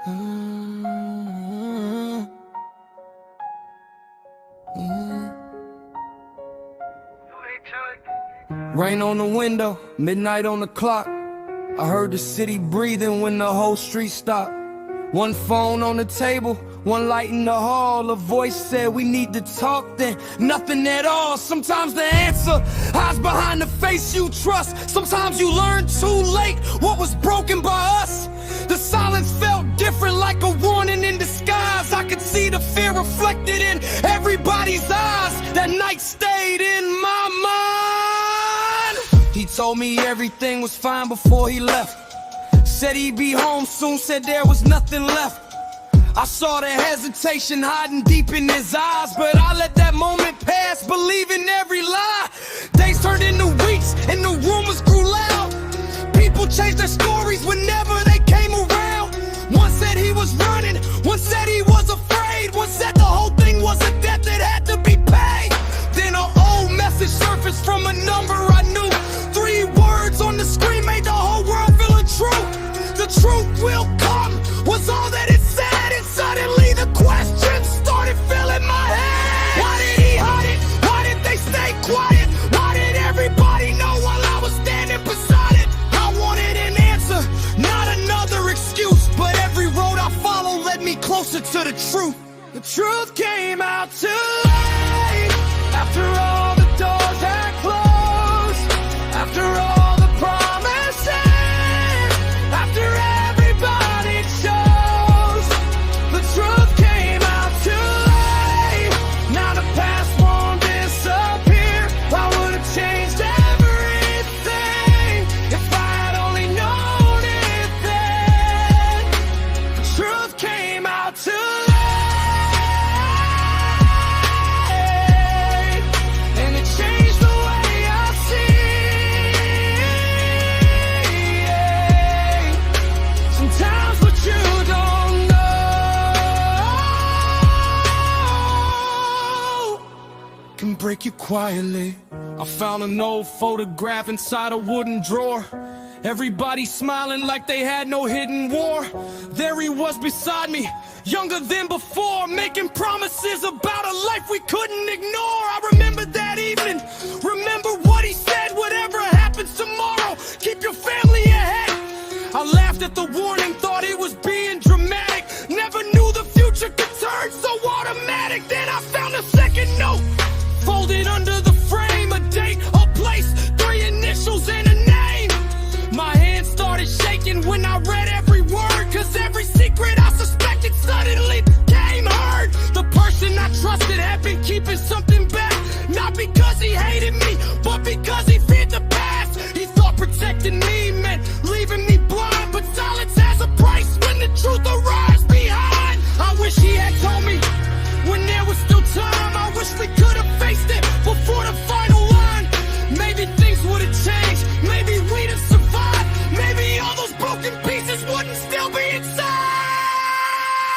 Rain on the window, midnight on the clock. I heard the city breathing when the whole street stopped. One phone on the table, one light in the hall. A voice said we need to talk, then nothing at all. Sometimes the answer hides behind the face you trust. Sometimes you learn too late what was broken by us. The silence felt different, like a warning in disguise. I could see the fear reflected in everybody's eyes. That night stayed in my mind. He told me everything was fine before he left. Said he'd be home soon, said there was nothing left. I saw the hesitation hiding deep in his eyes, but I let that moment pass, believing every lie. Days turned into weeks and the rumors grew loud. People changed their stories whenever they came around. One said he was running, one said he was afraid, one said the whole thing was a debt that had to be paid. Then an old message surfaced from a number I knew. 3 words on the screen made the whole world feel untrue. The truth will come was all that it said, and suddenly the questions started filling my head. Why did he hide it? Why did they stay quiet? Why did everybody know while I was standing beside it? I wanted an answer, not another excuse, but every road I followed led me closer to the truth. The truth came out too late, after all the doors had closed, after all the promises, after everybody chose. The truth came out too late. Now the past won't disappear. I would have changed everything if I had only known it then. The truth came out too late, and it changed the way I see. Sometimes what you don't know can break you quietly. I found an old photograph inside a wooden drawer. Everybody smiling like they had no hidden war. There he was beside me, younger than before, making promises about a life we couldn't ignore. I remember that evening, remember what he said. Whatever happens tomorrow, keep your family ahead. I laughed at the warning, thought he was being dramatic. Never knew the future could turn so automatic. Then I found a second note, folded under the frame. A date, a place, 3 initials and a name. My hand started shaking when I read every word, cause every secret I suspected suddenly became heard. The person I trusted had been keeping something back, not because he hated me, but because he feared the past. He thought protecting me meant leaving me blind, but silence has a price when the truth arrives behind. I wish he had told me when there was still time. I wish we could have faced it before the final line. Maybe things would have changed, maybe we'd have survived, maybe all those broken pieces wouldn't still be inside.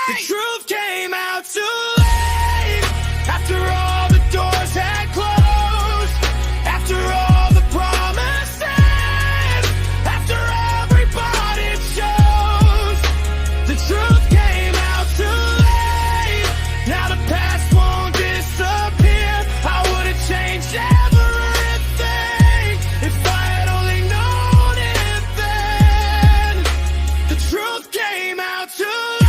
The truth came out too late, after all the doors had closed, after all the promises, after everybody chose. The truth came out too late. Now the past won't disappear. I would have changed everything if I had only known it then. The truth came out too late,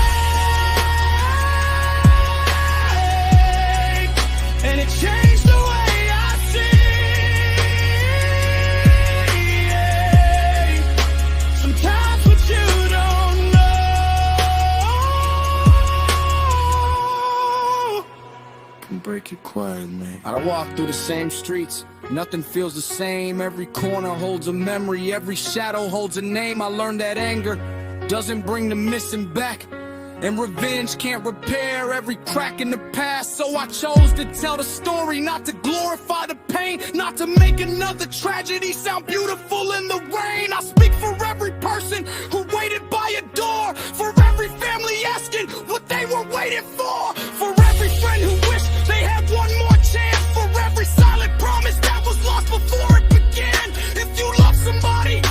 and it changed the way I see. Sometimes what you don't know can break you quietly. I walk through the same streets, nothing feels the same. Every corner holds a memory, every shadow holds a name. I learned that anger doesn't bring the missing back, and revenge can't repair every crack in the past. So I chose to tell the story, not to glorify the pain, not to make another tragedy sound beautiful in the rain. I speak for every person who waited by a door, for every family asking what they were waiting for every friend who wished they had one more chance, for every silent promise that was lost before it began. If you love somebody,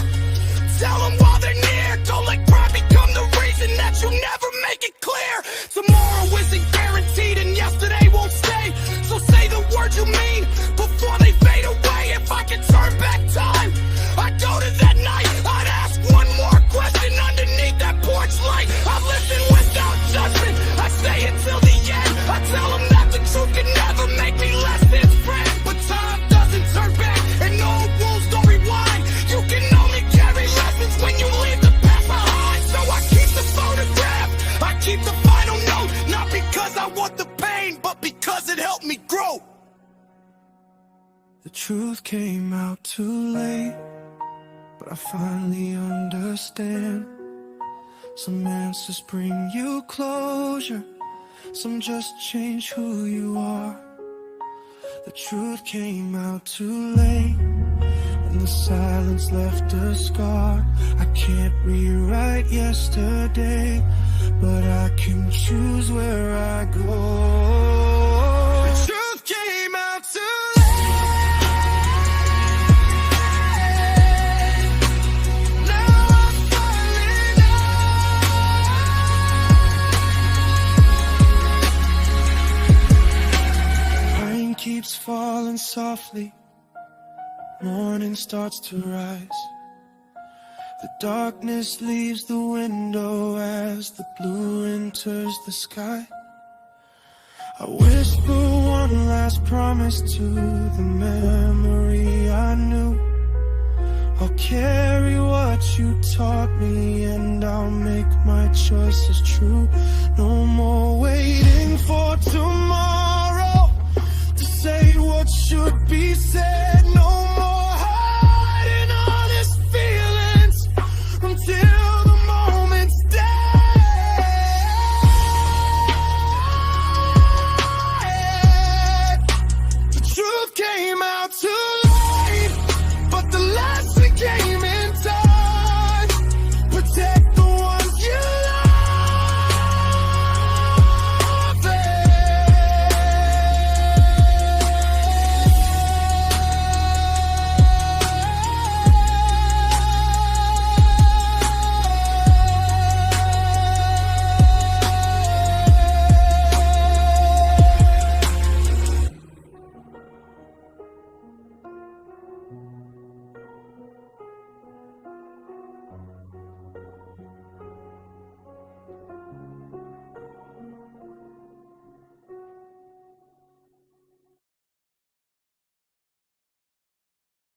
tell them while they're near. Don't let pride become the reason that you never met. truth came out too late, but I finally understand. Some answers bring you closure, some just change who you are. The truth came out too late, and the silence left a scar. I can't rewrite yesterday, but I can choose where I go. The truth came out too late. Now I finally know. Rain keeps falling softly, morning starts to rise. The darkness leaves the window as the blue enters the sky. I whisper one last promise to the memory I knew. I'll carry what you taught me, and I'll make my choices true. No more waiting for tomorrow to say what should be said. No